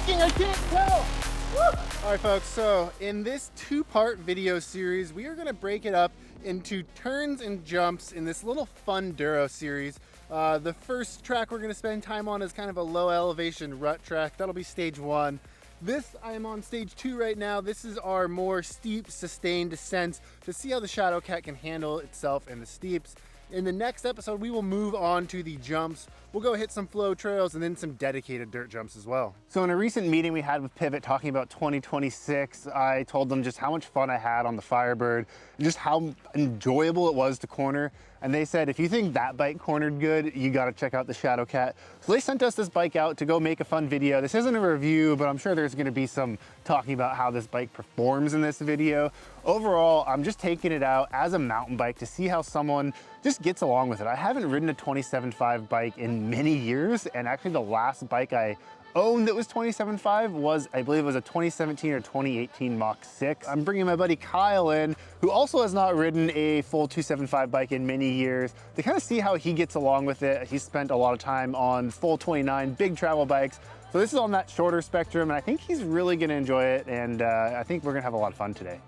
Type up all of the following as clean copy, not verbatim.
shaking, I can't tell. Woo! All right, folks, so in this two-part video series, we are gonna break it up into turns and jumps in this little FUNduro series. The first track we're gonna spend time on is kind of a low elevation rut track. That'll be stage 1. This, I am on stage 2 right now. This is our more steep, sustained descents to see how the Shadowcat can handle itself in the steeps. In the next episode, we will move on to the jumps. We'll go hit some flow trails and then some dedicated dirt jumps as well. So in a recent meeting we had with Pivot talking about 2026, I told them just how much fun I had on the Firebird and just how enjoyable it was to corner. And they said, if you think that bike cornered good, you gotta check out the Shadowcat. So they sent us this bike out to go make a fun video. This isn't a review, but I'm sure there's gonna be some talking about how this bike performs in this video. Overall, I'm just taking it out as a mountain bike to see how someone just gets along with it. I haven't ridden a 27.5 bike in many years, and actually the last bike I owned that was 27.5 was, I believe it was a 2017 or 2018 Mach 6. I'm bringing my buddy Kyle in, who also has not ridden a full 275 bike in many years, to kind of see how he gets along with it. He's spent a lot of time on full 29 big travel bikes. So this is on that shorter spectrum, and I think he's really gonna enjoy it, and I think we're gonna have a lot of fun today.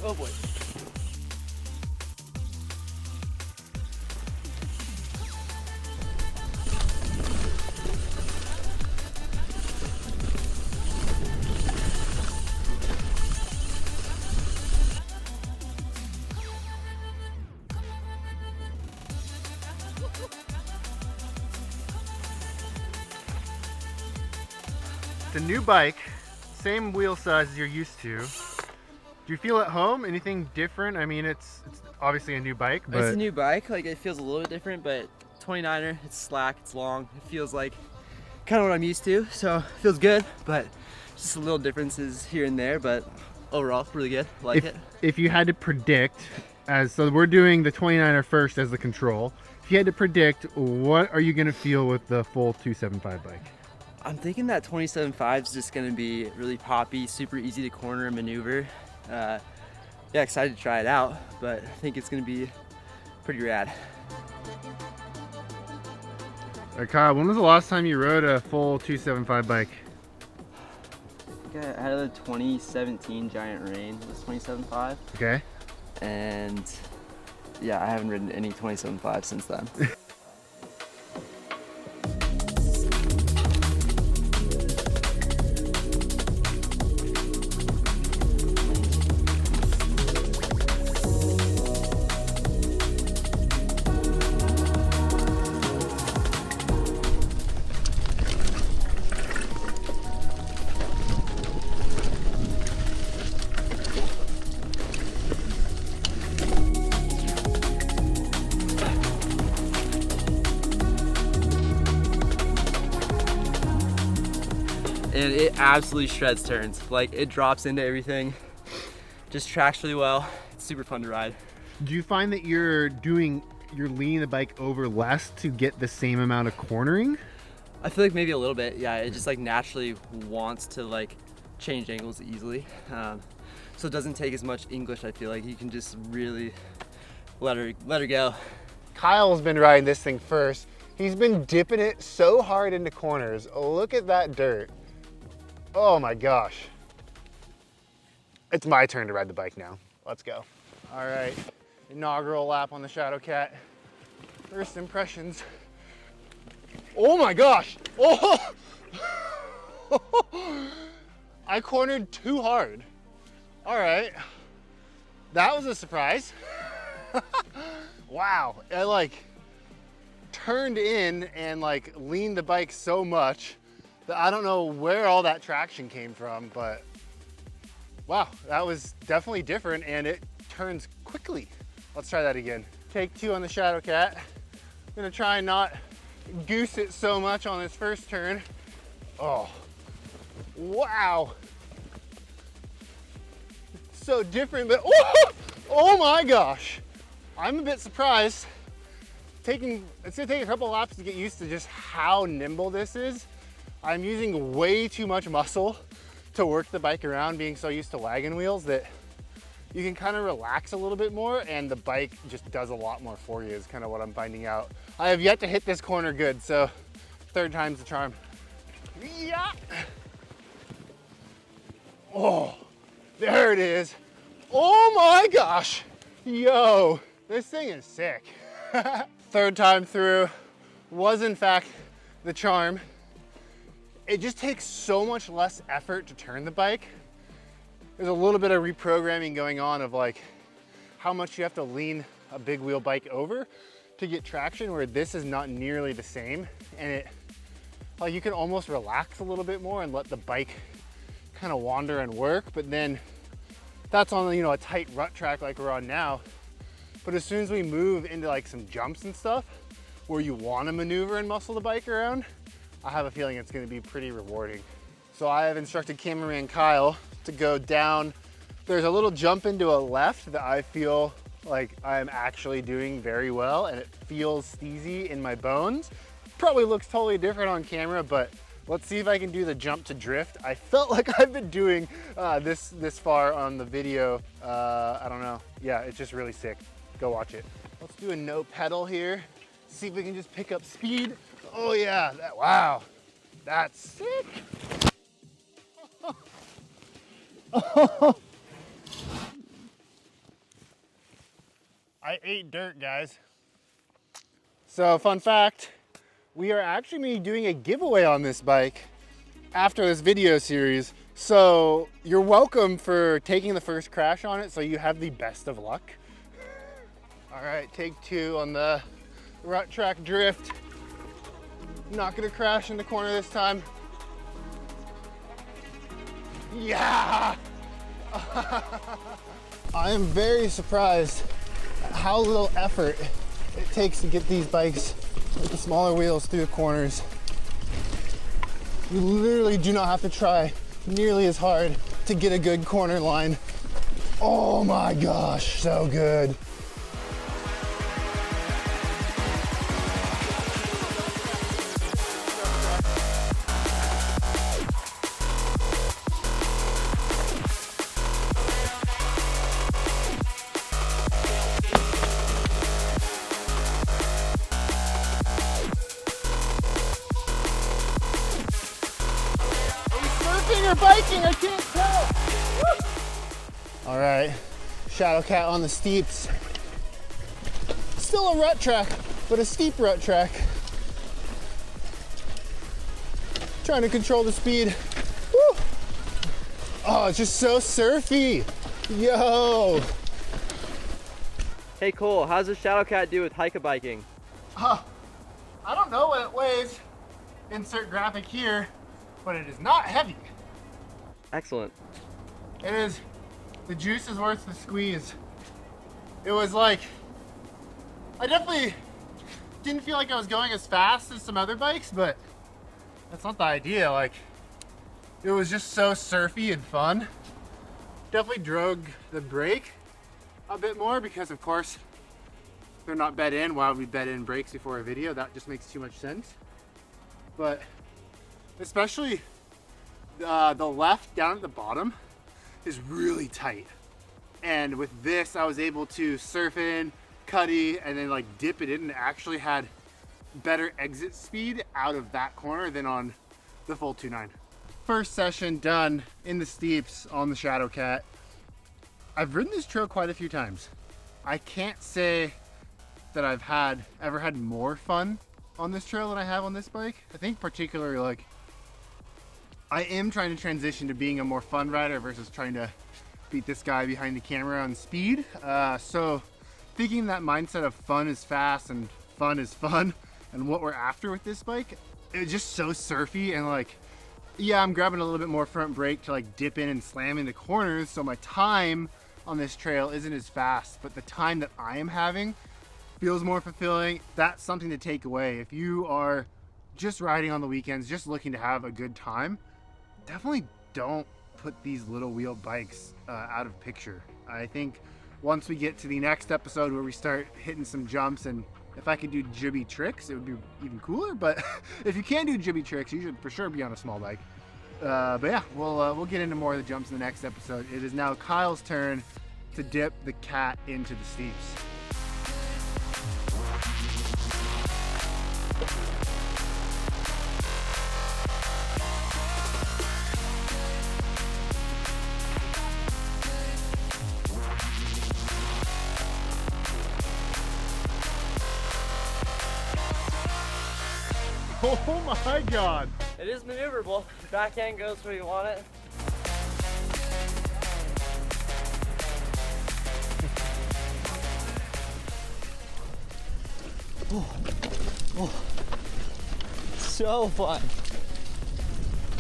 Oh boy. It's a new bike, same wheel size as you're used to. Do you feel at home? Anything different? I mean, it's obviously a new bike, but It's a new bike, like it feels a little bit different, but 29er, it's slack, it's long. It feels like kind of what I'm used to, so it feels good, but just a little differences here and there, but overall, really good, like it. If you had to predict, so we're doing the 29er first as the control. If you had to predict, what are you gonna feel with the full 275 bike? I'm thinking that 27.5 is just gonna be really poppy, super easy to corner and maneuver. Yeah, excited to try it out, but I think it's gonna be pretty rad. Kyle, when was the last time you rode a full 275 bike? I think I had a 2017 Giant Rain, it was 27.5. Okay. And yeah, I haven't ridden any 27.5 since then. And it absolutely shreds turns. Like, it drops into everything, just tracks really well. It's super fun to ride. Do you find that you're leaning the bike over less to get the same amount of cornering? I feel like maybe a little bit, yeah. It just like naturally wants to like change angles easily. So it doesn't take as much English, I feel like. You can just really let her go. Kyle's been riding this thing first. He's been dipping it so hard into corners. Look at that dirt. Oh my gosh. It's my turn to ride the bike now. Let's go. All right, inaugural lap on the Shadowcat. First impressions. Oh my gosh. Oh! I cornered too hard. All right, that was a surprise. Wow, I like turned in and like leaned the bike so much that I don't know where all that traction came from, but wow, that was definitely different and it turns quickly. Let's try that again. Take 2 on the Shadowcat. I'm gonna try and not goose it so much on this first turn. Oh, wow. So different, but oh my gosh. I'm a bit surprised. It's gonna take a couple laps to get used to just how nimble this is. I'm using way too much muscle to work the bike around, being so used to wagon wheels that you can kind of relax a little bit more and the bike just does a lot more for you is kind of what I'm finding out. I have yet to hit this corner good, so third time's the charm. Yeah. Oh, there it is. Oh my gosh. Yo, this thing is sick. Third time through was in fact the charm. It just takes so much less effort to turn the bike. There's a little bit of reprogramming going on of like how much you have to lean a big wheel bike over to get traction, where this is not nearly the same. And it, like, you can almost relax a little bit more and let the bike kind of wander and work. But then that's on, you know, a tight rut track like we're on now. But as soon as we move into like some jumps and stuff where you want to maneuver and muscle the bike around, I have a feeling it's going to be pretty rewarding. So I have instructed cameraman Kyle to go down. There's a little jump into a left that I feel like I'm actually doing very well, and it feels steezy in my bones. Probably looks totally different on camera, but let's see if I can do the jump to drift. I felt like I've been doing this far on the video. I don't know. Yeah, it's just really sick. Go watch it. Let's do a no pedal here. See if we can just pick up speed. Oh yeah, wow, that's sick. I ate dirt, guys. So fun fact, we are actually doing a giveaway on this bike after this video series. So you're welcome for taking the first crash on it, so you have the best of luck. All right, take two on the rut track drift. Not gonna crash in the corner this time. Yeah! I am very surprised at how little effort it takes to get these bikes with the smaller wheels through the corners. You literally do not have to try nearly as hard to get a good corner line. Oh my gosh, so good. Or biking, I can't tell. Woo! All right, Shadowcat on the steeps. Still a rut track, but a steep rut track. Trying to control the speed. Woo! Oh, it's just so surfy. Yo. Hey Cole, how's the Shadowcat do with hike biking? I don't know what it weighs. Insert graphic here, but it is not heavy. Excellent. It is, the juice is worth the squeeze. It was like, I definitely didn't feel like I was going as fast as some other bikes, but that's not the idea. Like, it was just so surfy and fun. Definitely drug the brake a bit more because, of course, they're not bed in. Why would we bed in brakes before a video? That just makes too much sense. But especially the left down at the bottom is really tight. And with this, I was able to surf in, cutty, and then like dip it in, and actually had better exit speed out of that corner than on the full 2.9. First session done in the steeps on the Shadowcat. I've ridden this trail quite a few times. I can't say that I've ever had more fun on this trail than I have on this bike. I think particularly, like, I am trying to transition to being a more fun rider versus trying to beat this guy behind the camera on speed. So thinking that mindset of fun is fast and fun is fun and what we're after with this bike, it's just so surfy. And like, yeah, I'm grabbing a little bit more front brake to like dip in and slam into corners, so my time on this trail isn't as fast, but the time that I am having feels more fulfilling. That's something to take away. If you are just riding on the weekends, just looking to have a good time, definitely don't put these little wheel bikes out of picture. I think once we get to the next episode where we start hitting some jumps, and if I could do jibby tricks, it would be even cooler. But if you can do jibby tricks, you should for sure be on a small bike. But yeah, we'll get into more of the jumps in the next episode. It is now Kyle's turn to dip the cat into the steeps. Oh my God. It is maneuverable. The back end goes where you want it. So fun.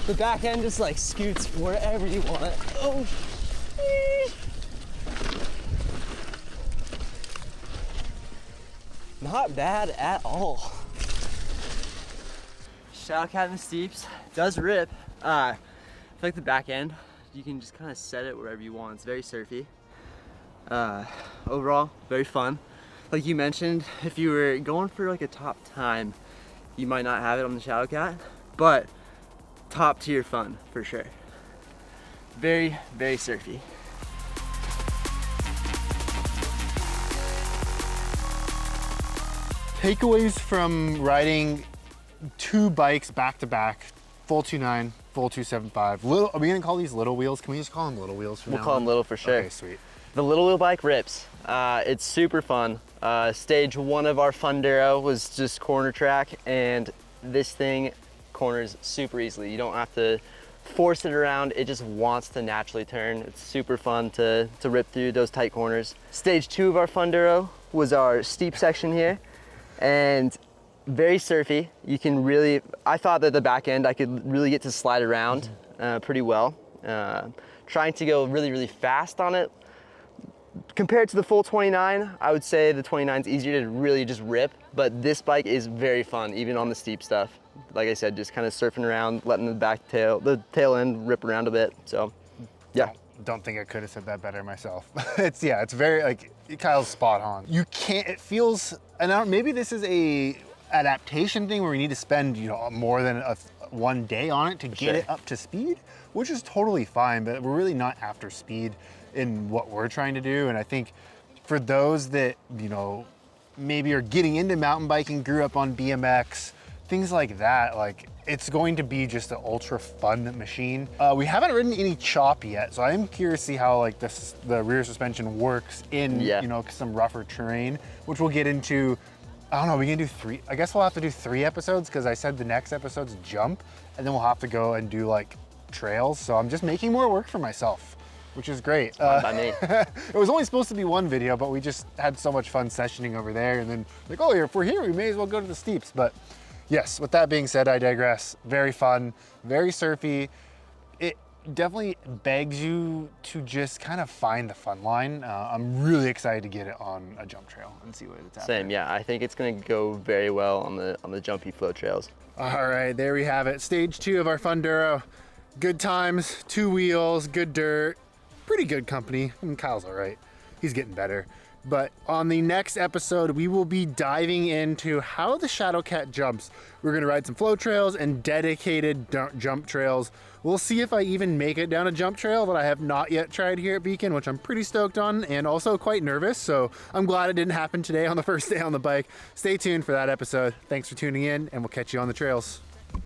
The back end just like scoots wherever you want it. Oh. Not bad at all. Shadowcat in the steeps does rip. I feel like the back end, you can just kind of set it wherever you want. It's very surfy. Overall, very fun. Like you mentioned, if you were going for like a top time, you might not have it on the Shadowcat, but top tier fun for sure. Very, very surfy. Takeaways from riding 2 bikes back to back, full 2.9, full 2.75. Little, are we gonna call these little wheels? Can we just call them little wheels from now on? We'll call them little for sure. Okay, sweet. The little wheel bike rips. It's super fun. Stage 1 of our FUNduro was just corner track, and this thing corners super easily. You don't have to force it around. It just wants to naturally turn. It's super fun to rip through those tight corners. Stage 2 of our FUNduro was our steep section here, and very surfy. You can really, I thought that the back end I could really get to slide around pretty well. Trying to go really, really fast on it. Compared to the full 29, I would say the 29 is easier to really just rip, but this bike is very fun, even on the steep stuff. Like I said, just kind of surfing around, letting the tail end rip around a bit. So, yeah. Don't think I could have said that better myself. It's very, like, Kyle's spot on. You can't, it feels, and maybe this is a adaptation thing where we need to spend, you know, more than one day on it to get it up to speed, which is totally fine, but we're really not after speed in what we're trying to do. And I think for those that, you know, maybe are getting into mountain biking, grew up on BMX, things like that, like it's going to be just an ultra fun machine. We haven't ridden any chop yet, so I am curious to see how like the rear suspension works in you know, some rougher terrain, which we'll get into. I don't know, we can do 3, I guess we'll have to do 3 episodes, because I said the next episode's jump, and then we'll have to go and do like trails. So I'm just making more work for myself, which is great. By me. It was only supposed to be 1 video, but we just had so much fun sessioning over there, and then like, oh, if we're here, we may as well go to the steeps. But yes, with that being said, I digress. Very fun, very surfy. It definitely begs you to just kind of find the fun line. I'm really excited to get it on a jump trail and see what it's at. Same, yeah. I think it's gonna go very well on the jumpy flow trails. All right, there we have it. Stage 2 of our FUNduro. Good times, 2 wheels, good dirt, pretty good company. I mean, Kyle's all right. He's getting better. But on the next episode, we will be diving into how the Shadowcat jumps. We're gonna ride some flow trails and dedicated jump trails. We'll see if I even make it down a jump trail that I have not yet tried here at Beacon, which I'm pretty stoked on and also quite nervous. So I'm glad it didn't happen today on the first day on the bike. Stay tuned for that episode. Thanks for tuning in, and we'll catch you on the trails.